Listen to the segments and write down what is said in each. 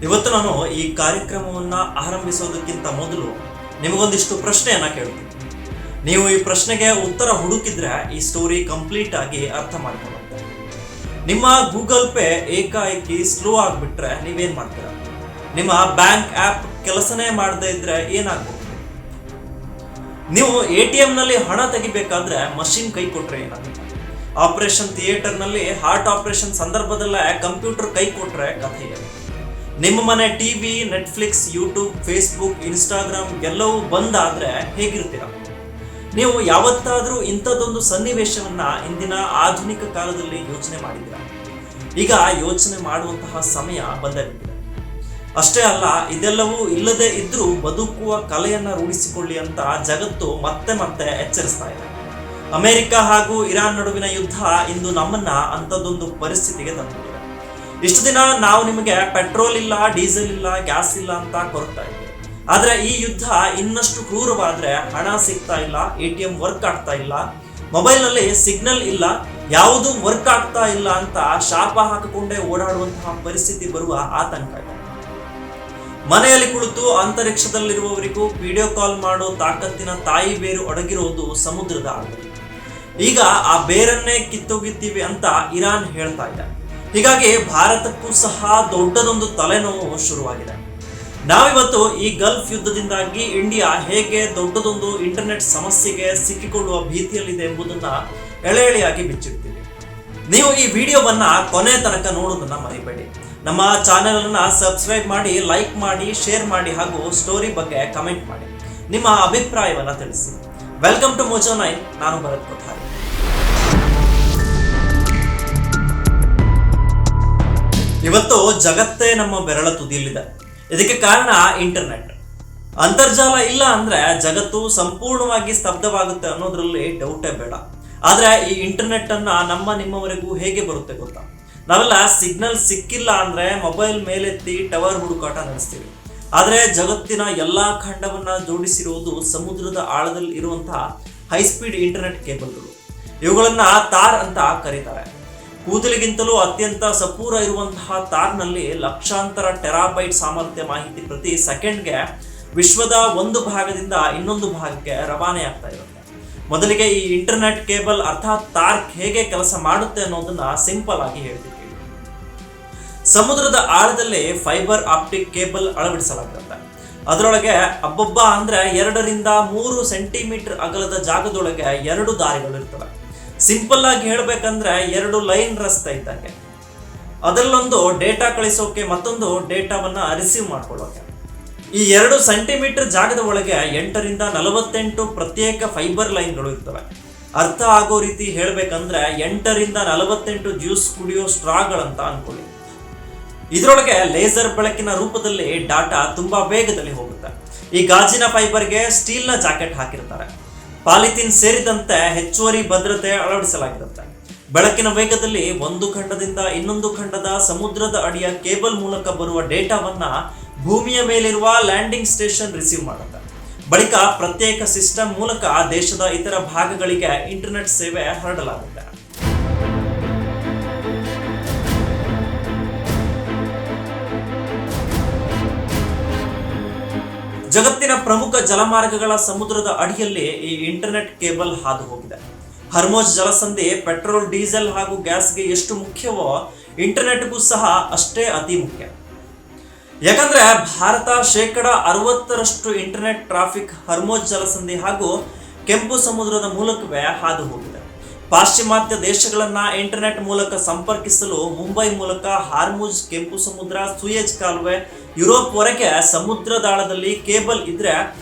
ಇವತ್ತು ನಾನು ಈ ಕಾರ್ಯಕ್ರಮವನ್ನು ಆರಂಭಿಸೋದಕ್ಕಿಂತ ಮೊದಲು ನಿಮಗೊಂದಿಷ್ಟು ಪ್ರಶ್ನೆಯನ್ನು ಕೇಳ್ತೀನಿ. ನೀವು ಈ ಪ್ರಶ್ನೆಗೆ ಉತ್ತರ ಹುಡುಕಿದ್ರೆ ಈ ಸ್ಟೋರಿ ಕಂಪ್ಲೀಟ್ ಆಗಿ ಅರ್ಥ ಮಾಡ್ಕೊಳ್ಳುತ್ತೆ. ನಿಮ್ಮ ಗೂಗಲ್ ಪೇ ಏಕಾಏಕಿ ಸ್ಲೋ ಆಗಿಬಿಟ್ರೆ ನೀವೇನು ಮಾಡ್ತೀರಾ? ನಿಮ್ಮ ಬ್ಯಾಂಕ್ ಆ್ಯಪ್ ಕೆಲಸನೇ ಮಾಡದೇ ಇದ್ರೆ ಏನಾಗ್ಬೋದು? ನೀವು ATM ನಲ್ಲಿ ಹಣ ತೆಗಿಬೇಕಾದ್ರೆ ಮಷಿನ್ ಕೈ ಕೊಟ್ರೆ ಏನಾಗುತ್ತೆ? ಆಪರೇಷನ್ ಥಿಯೇಟರ್ನಲ್ಲಿ ಹಾರ್ಟ್ ಆಪರೇಷನ್ ಸಂದರ್ಭದಲ್ಲೇ ಕಂಪ್ಯೂಟರ್ ಕೈ ಕೊಟ್ರೆ ಕಥೆ ಏನು? ನಿಮ್ಮ ಮನೆ TV, Netflix, YouTube, Facebook, Instagram ಎಲ್ಲವೂ ಬಂದಾದ್ರೆ ಹೇಗಿರ್ತೀರ? ನೀವು ಯಾವತ್ತಾದ್ರೂ ಇಂಥದ್ದೊಂದು ಸನ್ನಿವೇಶವನ್ನ ಇಂದಿನ ಆಧುನಿಕ ಕಾಲದಲ್ಲಿ ಯೋಚನೆ ಮಾಡಿದ್ದೀರಾ? ಈಗ ಯೋಚನೆ ಮಾಡುವಂತಹ ಸಮಯ ಬಂದಿದೆ. ಅಷ್ಟೇ ಅಲ್ಲ, ಇದೆಲ್ಲವೂ ಇಲ್ಲದೆ ಇದ್ರೂ ಬದುಕುವ ಕಲೆಯನ್ನ ರೂಢಿಸಿಕೊಳ್ಳಿ ಅಂತ ಜಗತ್ತು ಮತ್ತೆ ಮತ್ತೆ ಎಚ್ಚರಿಸ್ತಾ ಇದೆ. ಅಮೆರಿಕ ಹಾಗೂ ಇರಾನ್ ನಡುವಿನ ಯುದ್ಧ ಇಂದು ನಮ್ಮನ್ನ ಅಂಥದ್ದೊಂದು ಪರಿಸ್ಥಿತಿಗೆ ತಂದಿದೆ. ಇಷ್ಟು ದಿನ ನಾವು ನಿಮಗೆ ಪೆಟ್ರೋಲ್ ಇಲ್ಲ, ಡೀಸೆಲ್ ಇಲ್ಲ, ಗ್ಯಾಸ್ ಇಲ್ಲ ಅಂತ ಕೊರಗ್ತಾ ಇದ್ವಿ. ಆದ್ರೆ ಈ ಯುದ್ಧ ಇನ್ನಷ್ಟು ಕ್ರೂರವಾದ್ರೆ ಹಣ ಸಿಗ್ತಾ ಇಲ್ಲ, ATM ವರ್ಕ್ ಆಗ್ತಾ ಇಲ್ಲ, ಮೊಬೈಲ್ ನಲ್ಲಿ ಸಿಗ್ನಲ್ ಇಲ್ಲ, ಯಾವುದು ವರ್ಕ್ ಆಗ್ತಾ ಇಲ್ಲ ಅಂತ ಶಾಪ ಹಾಕಿಕೊಂಡೇ ಓಡಾಡುವಂತಹ ಪರಿಸ್ಥಿತಿ ಬರುವ ಆತಂಕ ಇದೆ. ಮನೆಯಲ್ಲಿ ಕುಳಿತು ಅಂತರಿಕ್ಷದಲ್ಲಿರುವವರಿಗೂ ವಿಡಿಯೋ ಕಾಲ್ ಮಾಡೋ ತಾಕತ್ತಿನ ತಾಯಿ ಬೇರು ಅಡಗಿರೋದು ಸಮುದ್ರದ ಆಳದಲ್ಲಿ. ಈಗ ಆ ಬೇರನ್ನೇ ಕಿತ್ತೋಗಿತ್ತೀವಿ ಅಂತ ಇರಾನ್ ಹೇಳ್ತಾ ಇದೆ. ಹೀಗಾಗಿ ಭಾರತಕ್ಕೂ ಸಹ ದೊಡ್ಡದೊಂದು ತಲೆನೋವು ಶುರುವಾಗಿದೆ. ನಾವಿವತ್ತು ಈ ಗಲ್ಫ್ ಯುದ್ಧದಿಂದಾಗಿ ಇಂಡಿಯಾ ಹೇಗೆ ದೊಡ್ಡದೊಂದು ಇಂಟರ್ನೆಟ್ ಸಮಸ್ಯೆಗೆ ಸಿಕ್ಕಿಕೊಳ್ಳುವ ಭೀತಿಯಲ್ಲಿದೆ ಎಂಬುದನ್ನ ಎಳೆಯಾಗಿ ಬಿಚ್ಚಿಡ್ತೀವಿ. ನೀವು ಈ ವಿಡಿಯೋವನ್ನ ಕೊನೆ ತನಕ ನೋಡೋದನ್ನ ಮರಿಬೇಡಿ. ನಮ್ಮ ಚಾನೆಲ್ ಅನ್ನ ಸಬ್ಸ್ಕ್ರೈಬ್ ಮಾಡಿ, ಲೈಕ್ ಮಾಡಿ, ಶೇರ್ ಮಾಡಿ ಹಾಗೂ ಸ್ಟೋರಿ ಬಗ್ಗೆ ಕಮೆಂಟ್ ಮಾಡಿ. ನಿಮ್ಮ ಅಭಿಪ್ರಾಯವನ್ನ ತಿಳಿಸಿ. Welcome to Mojo 9. ನಾನು ಭರತ್ ಕೊಠಾರಿ. ಇವತ್ತು ಜಗತ್ತೇ ನಮ್ಮ ಬೆರಳ ತುದಿಯಲ್ಲಿದೆ. ಇದಕ್ಕೆ ಕಾರಣ ಇಂಟರ್ನೆಟ್. ಅಂತರ್ಜಾಲ ಇಲ್ಲ ಅಂದ್ರೆ ಜಗತ್ತು ಸಂಪೂರ್ಣವಾಗಿ ಸ್ತಬ್ಧವಾಗುತ್ತೆ ಅನ್ನೋದ್ರಲ್ಲಿ ಡೌಟೇ ಬೇಡ. ಆದ್ರೆ ಈ ಇಂಟರ್ನೆಟ್ ಅನ್ನ ನಿಮ್ಮವರೆಗೂ ಹೇಗೆ ಬರುತ್ತೆ ಗೊತ್ತಾ? ನಾವೆಲ್ಲ ಸಿಗ್ನಲ್ ಸಿಕ್ಕಿಲ್ಲ ಅಂದ್ರೆ ಮೊಬೈಲ್ ಮೇಲೆತ್ತಿ ಟವರ್ ಹುಡುಕಾಟ ನಡೆಸ್ತೀವಿ. ಆದ್ರೆ ಜಗತ್ತಿನ ಎಲ್ಲಾ ಖಂಡವನ್ನ ಜೋಡಿಸಿರುವುದು ಸಮುದ್ರದ ಆಳದಲ್ಲಿ ಇರುವಂತಹ ಹೈಸ್ಪೀಡ್ ಇಂಟರ್ನೆಟ್ ಕೇಬಲ್ಗಳು. ಇವುಗಳನ್ನ ತಾರ್ ಅಂತ ಕರೀತಾರೆ. ಕೂದಲಿಗಿಂತಲೂ ಅತ್ಯಂತ ಸಪೂರ ಇರುವಂತಹ ತಾರ್ನಲ್ಲಿ ಲಕ್ಷಾಂತರ ಟೆರಾಬೈಟ್ ಸಾಮರ್ಥ್ಯ ಮಾಹಿತಿ ಪ್ರತಿ ಸೆಕೆಂಡ್ಗೆ ವಿಶ್ವದ ಒಂದು ಭಾಗದಿಂದ ಇನ್ನೊಂದು ಭಾಗಕ್ಕೆ ರವಾನೆ ಆಗ್ತಾ ಇರುತ್ತೆ. ಮೊದಲಿಗೆ ಈ ಇಂಟರ್ನೆಟ್ ಕೇಬಲ್ ಅರ್ಥಾತ್ ತಾರ್ ಹೇಗೆ ಕೆಲಸ ಮಾಡುತ್ತೆ ಅನ್ನೋದನ್ನ ಸಿಂಪಲ್ ಆಗಿ ಹೇಳ್ತೀವಿ. ಸಮುದ್ರದ ಆಳದಲ್ಲಿ ಫೈಬರ್ ಆಪ್ಟಿಕ್ ಕೇಬಲ್ ಅಳವಡಿಸಲಾಗಿರುತ್ತೆ. ಅದರೊಳಗೆ ಅಬ್ಬಬ್ಬ ಅಂದ್ರೆ 2 ರಿಂದ 3 ಸೆಂಟಿಮೀಟರ್ ಅಗಲದ ಜಾಗದೊಳಗೆ 2 ದಾರಿಗಳು ಇರ್ತವೆ. ಸಿಂಪಲ್ ಆಗಿ ಹೇಳ್ಬೇಕಂದ್ರೆ 2 ಲೈನ್ ರಸ್ತೆ ಇದ್ದಂಗೆ. ಅದರಲ್ಲೊಂದು ಡೇಟಾ ಕಳಿಸೋಕೆ, ಮತ್ತೊಂದು ಡೇಟಾವನ್ನ ರಿಸೀವ್ ಮಾಡ್ಕೊಳ್ಳೋಕೆ. ಈ 2 ಸೆಂಟಿಮೀಟರ್ ಜಾಗದ ಒಳಗೆ 8 ರಿಂದ 48 ಪ್ರತ್ಯೇಕ ಫೈಬರ್ ಲೈನ್ಗಳು ಇರ್ತವೆ. ಅರ್ಥ ಆಗೋ ರೀತಿ ಹೇಳ್ಬೇಕಂದ್ರೆ 8 ರಿಂದ 48 ಜ್ಯೂಸ್ ಕುಡಿಯೋ ಸ್ಟ್ರಾಗಳಂತ ಅನ್ಕೊಳ್ಳಿ. ಇದರೊಳಗೆ ಲೇಸರ್ ಬೆಳಕಿನ ರೂಪದಲ್ಲಿ ಡಾಟಾ ತುಂಬಾ ವೇಗದಲ್ಲಿ ಹೋಗುತ್ತೆ. ಈ ಗಾಜಿನ ಫೈಬರ್ಗೆ ಸ್ಟೀಲ್ನ ಜಾಕೆಟ್ ಹಾಕಿರ್ತಾರೆ. ಪಾಲಿಥಿನ್ ಸೇರಿದಂತೆ ಹೆಚ್ಚುವರಿ ಭದ್ರತೆ ಅಳವಡಿಸಲಾಗಿರುತ್ತೆ. ಬೆಳಕಿನ ವೇಗದಲ್ಲಿ ಒಂದು ಖಂಡದಿಂದ ಇನ್ನೊಂದು ಖಂಡದ ಸಮುದ್ರದ ಅಡಿಯ ಕೇಬಲ್ ಮೂಲಕ ಬರುವ ಡೇಟಾವನ್ನ ಭೂಮಿಯ ಮೇಲಿರುವ ಲ್ಯಾಂಡಿಂಗ್ ಸ್ಟೇಷನ್ ರಿಸೀವ್ ಮಾಡುತ್ತೆ. ಬಳಿಕ ಪ್ರತ್ಯೇಕ ಸಿಸ್ಟಮ್ ಮೂಲಕ ದೇಶದ ಇತರ ಭಾಗಗಳಿಗೆ ಇಂಟರ್ನೆಟ್ ಸೇವೆ ಹರಡಲಾಗುತ್ತೆ. ಜಗತ್ತಿನ ಪ್ರಮುಖ ಜಲಮಾರ್ಗಗಳ ಸಮುದ್ರದ ಅಡಿಯಲ್ಲಿ ಈ ಇಂಟರ್ನೆಟ್ ಕೇಬಲ್ ಹಾದು ಹೋಗಿದೆ. ಹರ್ಮೋಜ್ ಜಲಸಂಧಿ ಪೆಟ್ರೋಲ್, ಡೀಸೆಲ್ ಹಾಗೂ ಗ್ಯಾಸ್ಗೆ ಎಷ್ಟು ಮುಖ್ಯವೋ ಇಂಟರ್ನೆಟ್ಗೂ ಸಹ ಅಷ್ಟೇ ಅತಿ ಮುಖ್ಯ. ಯಾಕಂದ್ರೆ ಭಾರತ 60% ಇಂಟರ್ನೆಟ್ ಟ್ರಾಫಿಕ್ ಹರ್ಮೋಜ್ ಜಲಸಂಧಿ ಹಾಗೂ ಕೆಂಪು ಸಮುದ್ರದ ಮೂಲಕವೇ ಹಾದು ಹೋಗಿದೆ. ಪಾಶ್ಚಿಮಾತ್ಯ ದೇಶಗಳನ್ನ ಇಂಟರ್ನೆಟ್ ಮೂಲಕ ಸಂಪರ್ಕಿಸಲು ಮುಂಬೈ ಮೂಲಕ ಹಾರ್ಮುಜ್, ಕೆಂಪು ಸಮುದ್ರ, ಸೂಯೆಜ್ ಕಾಲುವೆ, ಯುರೋಪ್ ವರೆಗೆ ಸಮುದ್ರದಾಳದಲ್ಲಿ ಕೇಬಲ್ ಇದ್ರೆ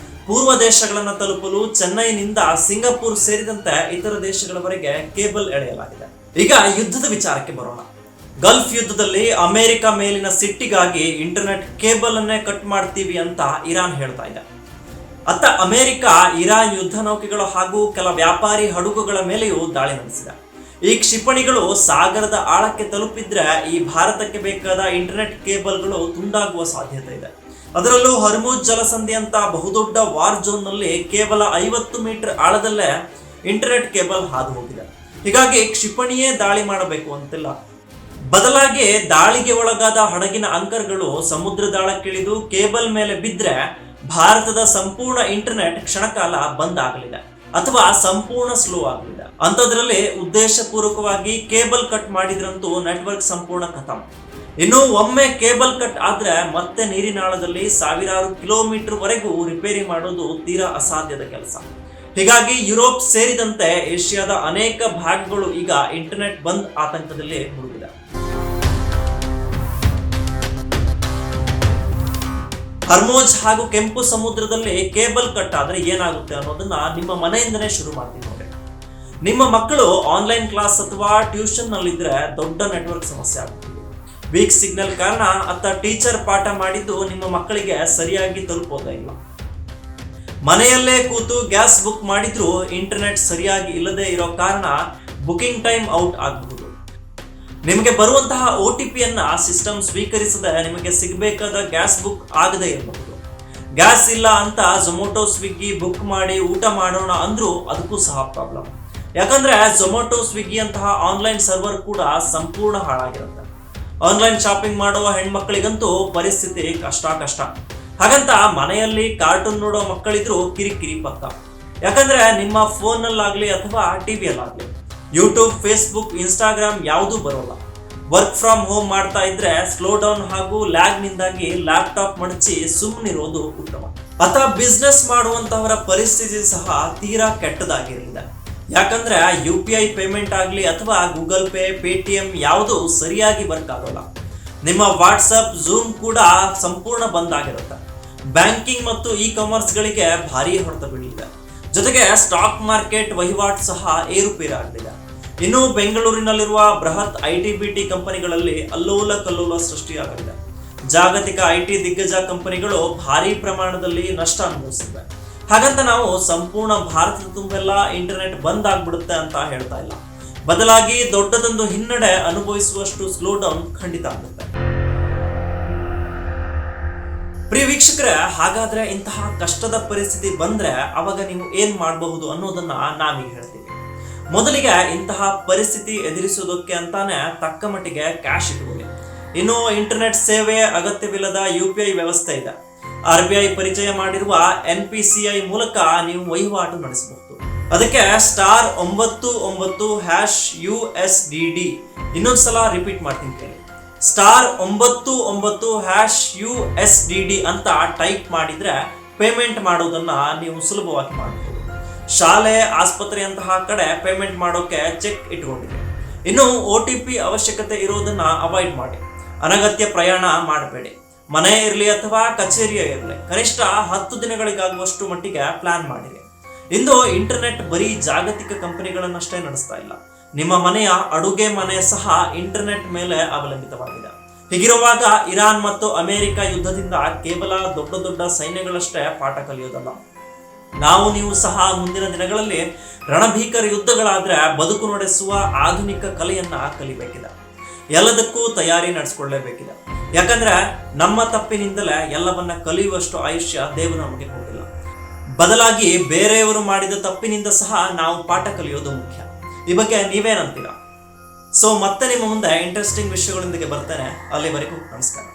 ಪೂರ್ವ ದೇಶಗಳನ್ನ ತಲುಪಲು ಚೆನ್ನೈನಿಂದ ಸಿಂಗಾಪುರ್ ಸೇರಿದಂತೆ ಇತರ ದೇಶಗಳವರೆಗೆ ಕೇಬಲ್ ಎಳೆಯಲಾಗಿದೆ. ಈಗ ಯುದ್ಧದ ವಿಚಾರಕ್ಕೆ ಬರೋಣ. ಗಲ್ಫ್ ಯುದ್ಧದಲ್ಲಿ ಅಮೆರಿಕ ಮೇಲಿನ ಸಿಟ್ಟಿಗಾಗಿ ಇಂಟರ್ನೆಟ್ ಕೇಬಲ್ ಅನ್ನೇ ಕಟ್ ಮಾಡ್ತೀವಿ ಅಂತ ಇರಾನ್ ಹೇಳ್ತಾ ಇದೆ. ಅತ್ತ ಅಮೆರಿಕ ಇರಾನ್ ಯುದ್ಧ ನೌಕೆಗಳು ಹಾಗೂ ಕೆಲ ವ್ಯಾಪಾರಿ ಹಡಗುಗಳ ಮೇಲೆಯೂ ದಾಳಿ ನಡೆಸಿದೆ. ಈ ಕ್ಷಿಪಣಿಗಳು ಸಾಗರದ ಆಳಕ್ಕೆ ತಲುಪಿದ್ರೆ ಈ ಭಾರತಕ್ಕೆ ಬೇಕಾದ ಇಂಟರ್ನೆಟ್ ಕೇಬಲ್ಗಳು ತುಂಡಾಗುವ ಸಾಧ್ಯತೆ ಇದೆ. ಅದರಲ್ಲೂ ಹರ್ಮುಜ್ ಜಲಸಂಧಿ ಅಂತ ಬಹುದೊಡ್ಡ ವಾರ್ ಝೋನ್ ನಲ್ಲಿ ಕೇವಲ 50 ಮೀಟರ್ ಆಳದಲ್ಲೇ ಇಂಟರ್ನೆಟ್ ಕೇಬಲ್ ಹಾದು ಹೋಗಿದೆ. ಹೀಗಾಗಿ ಕ್ಷಿಪಣಿಯೇ ದಾಳಿ ಮಾಡಬೇಕು ಅಂತಿಲ್ಲ. ಬದಲಾಗಿ ದಾಳಿಗೆ ಒಳಗಾದ ಹಡಗಿನ ಅಂಕರ್ಗಳು ಸಮುದ್ರದಾಳಕ್ಕಿಳಿದು ಕೇಬಲ್ ಮೇಲೆ ಬಿದ್ದರೆ ಭಾರತದ ಸಂಪೂರ್ಣ ಇಂಟರ್ನೆಟ್ ಕ್ಷಣಕಾಲ ಬಂದ್ ಆಗಲಿದೆ ಅಥವಾ ಸಂಪೂರ್ಣ ಸ್ಲೋ ಆಗಲಿದೆ. ಅಂಥದ್ರಲ್ಲಿ ಉದ್ದೇಶಪೂರ್ವಕವಾಗಿ ಕೇಬಲ್ ಕಟ್ ಮಾಡಿದ್ರಂತೂ ನೆಟ್ವರ್ಕ್ ಸಂಪೂರ್ಣ ಖತಮ್. ಇನ್ನು ಒಮ್ಮೆ ಕೇಬಲ್ ಕಟ್ ಆದ್ರೆ ಮತ್ತೆ ನೀರಿನಾಳದಲ್ಲಿ ಸಾವಿರಾರು ಕಿಲೋಮೀಟರ್ ವರೆಗೂ ರಿಪೇರಿ ಮಾಡೋದು ತೀರಾ ಅಸಾಧ್ಯದ ಕೆಲಸ. ಹೀಗಾಗಿ ಯುರೋಪ್ ಸೇರಿದಂತೆ ಏಷ್ಯಾದ ಅನೇಕ ಭಾಗಗಳು ಈಗ ಇಂಟರ್ನೆಟ್ ಬಂದ್ ಆತಂಕದಲ್ಲಿ ಮುಳುಗಿದೆ. ಹರ್ಮೋಜ್ ಹಾಗೂ ಕೆಂಪು ಸಮುದ್ರದಲ್ಲಿ ಕೇಬಲ್ ಕಟ್ ಆದ್ರೆ ಏನಾಗುತ್ತೆ ಅನ್ನೋದನ್ನ ನಿಮ್ಮ ಮನೆಯಿಂದನೇ ಶುರು ಮಾಡ್ತೀವಿ ನೋಡಿ. ನಿಮ್ಮ ಮಕ್ಕಳು ಆನ್ಲೈನ್ ಕ್ಲಾಸ್ ಅಥವಾ ಟ್ಯೂಷನ್ ನಲ್ಲಿದ್ರೆ ದೊಡ್ಡ ನೆಟ್ವರ್ಕ್ ಸಮಸ್ಯೆ ಆಗುತ್ತೆ. ವೀಕ್ ಸಿಗ್ನಲ್ ಕಾರಣ ಅತ್ತ ಟೀಚರ್ ಪಾಠ ಮಾಡಿದ್ದು ನಿಮ್ಮ ಮಕ್ಕಳಿಗೆ ಸರಿಯಾಗಿ ತಲುಪೋದೇ ಇಲ್ಲ. ಮನೆಯಲ್ಲೇ ಕೂತು ಗ್ಯಾಸ್ ಬುಕ್ ಮಾಡಿದ್ರು ಇಂಟರ್ನೆಟ್ ಸರಿಯಾಗಿ ಇಲ್ಲದೆ ಇರೋ ಕಾರಣ ಬುಕಿಂಗ್ ಟೈಮ್ ಔಟ್ ಆಗಬಹುದು. ನಿಮಗೆ ಬರುವಂತಹ OTP ಸಿಸ್ಟಮ್ ಸ್ವೀಕರಿಸದೆ ನಿಮಗೆ ಸಿಗಬೇಕಾದ ಗ್ಯಾಸ್ ಬುಕ್ ಆಗದೇ ಇರಬಹುದು. ಗ್ಯಾಸ್ ಇಲ್ಲ ಅಂತ ಝೊಮ್ಯಾಟೊ ಸ್ವಿಗ್ಗಿ ಬುಕ್ ಮಾಡಿ ಊಟ ಮಾಡೋಣ ಅಂದ್ರೂ ಅದಕ್ಕೂ ಸಹ ಪ್ರಾಬ್ಲಮ್. ಯಾಕಂದ್ರೆ ಝೊಮ್ಯಾಟೊ ಸ್ವಿಗ್ಗಿ ಅಂತಹ ಆನ್ಲೈನ್ ಸರ್ವರ್ ಕೂಡ ಸಂಪೂರ್ಣ ಹಾಳಾಗಿರುತ್ತೆ. ಆನ್ಲೈನ್ ಶಾಪಿಂಗ್ ಮಾಡುವ ಹೆಣ್ಮಕ್ಳಿಗಂತೂ ಪರಿಸ್ಥಿತಿ ಕಷ್ಟ. ಹಾಗಂತ ಮನೆಯಲ್ಲಿ ಕಾರ್ಟೂನ್ ನೋಡೋ ಮಕ್ಕಳಿದ್ರು ಕಿರಿಕಿರಿ ಪಕ್ಕ. ಯಾಕಂದ್ರೆ ನಿಮ್ಮ ಫೋನ್ನಲ್ಲಾಗ್ಲಿ ಅಥವಾ ಟಿವಿಯಲ್ಲಾಗ್ಲಿ ಯೂಟ್ಯೂಬ್, ಫೇಸ್ಬುಕ್, ಇನ್ಸ್ಟಾಗ್ರಾಮ್ ಯಾವುದೂ ಬರೋಲ್ಲ. ವರ್ಕ್ ಫ್ರಮ್ ಹೋಮ್ ಮಾಡ್ತಾ ಇದ್ರೆ ಸ್ಲೋ ಡೌನ್ ಹಾಗೂ ಲ್ಯಾಗ್ ನಿಂದಾಗಿ ಲ್ಯಾಪ್ಟಾಪ್ ಮಡಚಿ ಸುಮ್ಮನಿರೋದು ಉತ್ತಮ. ಅಥವಾ ಬಿಸ್ನೆಸ್ ಮಾಡುವಂತಹವರ ಪರಿಸ್ಥಿತಿ ಸಹ ತೀರಾ ಕೆಟ್ಟದಾಗಿರಲಿದೆ. ಯಾಕಂದ್ರೆ UPI ಪೇಮೆಂಟ್ ಆಗಲಿ ಅಥವಾ ಗೂಗಲ್ ಪೇ, ಪೇಟಿಎಂ ಯಾವುದು ಸರಿಯಾಗಿ ವರ್ಕ್ ಆಗೋಲ್ಲ. ನಿಮ್ಮ ವಾಟ್ಸಪ್, ಝೂಮ್ ಕೂಡ ಸಂಪೂರ್ಣ ಬಂದ್ ಆಗಿರುತ್ತೆ. ಬ್ಯಾಂಕಿಂಗ್ ಮತ್ತು ಕಾಮರ್ಸ್ಗಳಿಗೆ ಭಾರಿ ಹೊಡೆತ ಬೀಳಿದೆ. ಜೊತೆಗೆ ಸ್ಟಾಕ್ ಮಾರ್ಕೆಟ್ ವಹಿವಾಟು ಸಹ ಏರುಪೇರಾಗಲಿದೆ. ಇನ್ನು ಬೆಂಗಳೂರಿನಲ್ಲಿರುವ ಬೃಹತ್ IT-BT ಕಂಪನಿಗಳಲ್ಲಿ ಅಲ್ಲೋಲ ಕಲ್ಲೋಲ ಸೃಷ್ಟಿಯಾಗಲಿದೆ. ಜಾಗತಿಕ IT ದಿಗ್ಗಜ ಕಂಪನಿಗಳು ಭಾರಿ ಪ್ರಮಾಣದಲ್ಲಿ ನಷ್ಟ ಅನುಭವಿಸಿವೆ. ಹಾಗಂತ ನಾವು ಸಂಪೂರ್ಣ ಭಾರತದ ತುಂಬೆಲ್ಲ ಇಂಟರ್ನೆಟ್ ಬಂದ್ ಆಗ್ಬಿಡುತ್ತೆ ಅಂತ ಹೇಳ್ತಾ ಇಲ್ಲ. ಬದಲಾಗಿ ದೊಡ್ಡದೊಂದು ಹಿನ್ನಡೆ ಅನುಭವಿಸುವಷ್ಟು ಸ್ಲೋ ಡೌನ್ ಖಂಡಿತ ಆಗುತ್ತೆ. ಪ್ರಿಯ ವೀಕ್ಷಕರೇ, ಹಾಗಾದ್ರೆ ಇಂತಹ ಕಷ್ಟದ ಪರಿಸ್ಥಿತಿ ಬಂದ್ರೆ ಅವಾಗ ನೀವು ಏನ್ ಮಾಡಬಹುದು ಅನ್ನೋದನ್ನ ನಾವೀಗ ಹೇಳ್ತೀವಿ. ಮೊದಲಿಗೆ ಇಂತಹ ಪರಿಸ್ಥಿತಿ ಎದುರಿಸೋದಕ್ಕೆ ಅಂತಾನೆ ತಕ್ಕ ಮಟ್ಟಿಗೆ ಕ್ಯಾಶ್ ಇಟ್ಕೊಳ್ಳಿ. ಇನ್ನು ಇಂಟರ್ನೆಟ್ ಸೇವೆ ಅಗತ್ಯವಿಲ್ಲದ UPI ವ್ಯವಸ್ಥೆ ಇದೆ. RBI ಪರಿಚಯ ಮಾಡಿರುವ NPCI ಮೂಲಕ ನೀವು ವಹಿವಾಟು ನಡೆಸಬಹುದು. ಅದಕ್ಕೆ *99#USDD ಇನ್ನೊಂದ್ಸಲ ರಿಪೀಟ್ ಮಾಡ್ತೀನಿ ಕೇಳಿ. *99#USDD ಅಂತ ಟೈಪ್ ಮಾಡಿದ್ರೆ ಪೇಮೆಂಟ್ ಮಾಡೋದನ್ನ ನೀವು ಸುಲಭವಾಗಿ ಮಾಡಬಹುದು. ಶಾಲೆ, ಆಸ್ಪತ್ರೆಯಂತಹ ಕಡೆ ಪೇಮೆಂಟ್ ಮಾಡೋಕೆ ಚೆಕ್ ಇಟ್ಕೊಂಡಿದೆ. ಇನ್ನು OTP ಅವಶ್ಯಕತೆ ಇರೋದನ್ನ ಅವಾಯ್ಡ್ ಮಾಡಿ. ಅನಗತ್ಯ ಪ್ರಯಾಣ ಮಾಡಬೇಡಿ. ಮನೆ ಇರಲಿ ಅಥವಾ ಕಚೇರಿಯೇ ಇರಲಿ ಕನಿಷ್ಠ 10 ದಿನಗಳಿಗಾಗುವಷ್ಟು ಮಟ್ಟಿಗೆ ಪ್ಲಾನ್ ಮಾಡಿರಿ. ಇಂದು ಇಂಟರ್ನೆಟ್ ಬರೀ ಜಾಗತಿಕ ಕಂಪನಿಗಳನ್ನಷ್ಟೇ ನಡೆಸ್ತಾ ಇಲ್ಲ. ನಿಮ್ಮ ಮನೆಯ ಅಡುಗೆ ಮನೆ ಸಹ ಇಂಟರ್ನೆಟ್ ಮೇಲೆ ಅವಲಂಬಿತವಾಗಿದೆ. ಹೀಗಿರುವಾಗ ಇರಾನ್ ಮತ್ತು ಅಮೆರಿಕ ಯುದ್ಧದಿಂದ ಕೇವಲ ದೊಡ್ಡ ಸೈನ್ಯಗಳಷ್ಟೇ ಪಾಠ ಕಲಿಯೋದಲ್ಲ. ನೀವು ಸಹ ಮುಂದಿನ ದಿನಗಳಲ್ಲಿ ರಣಭೀಕರ ಯುದ್ಧಗಳಾದ್ರೆ ಬದುಕು ನಡೆಸುವ ಆಧುನಿಕ ಕಲೆಯನ್ನ ಕಲಿಬೇಕಿದೆ. ಎಲ್ಲದಕ್ಕೂ ತಯಾರಿ ನಡೆಸ್ಕೊಳ್ಳೇಬೇಕಿದೆ. ಯಾಕಂದ್ರೆ ನಮ್ಮ ತಪ್ಪಿನಿಂದಲೇ ಎಲ್ಲವನ್ನ ಕಲಿಯುವಷ್ಟು ಆಯುಷ್ಯ ದೇವರು ನಮಗೆ ಕೊಟ್ಟಿಲ್ಲ. ಬದಲಾಗಿ ಬೇರೆಯವರು ಮಾಡಿದ ತಪ್ಪಿನಿಂದ ಸಹ ನಾವು ಪಾಠ ಕಲಿಯೋದು ಮುಖ್ಯ. ಈ ಬಗ್ಗೆ ನೀವೇನಂತೀರಾ? ಮತ್ತೆ ನಿಮ್ಮ ಮುಂದೆ ಇಂಟ್ರೆಸ್ಟಿಂಗ್ ವಿಷಯಗಳೊಂದಿಗೆ ಬರ್ತೇನೆ. ಅಲ್ಲಿವರೆಗೂ ನಮಸ್ಕಾರ.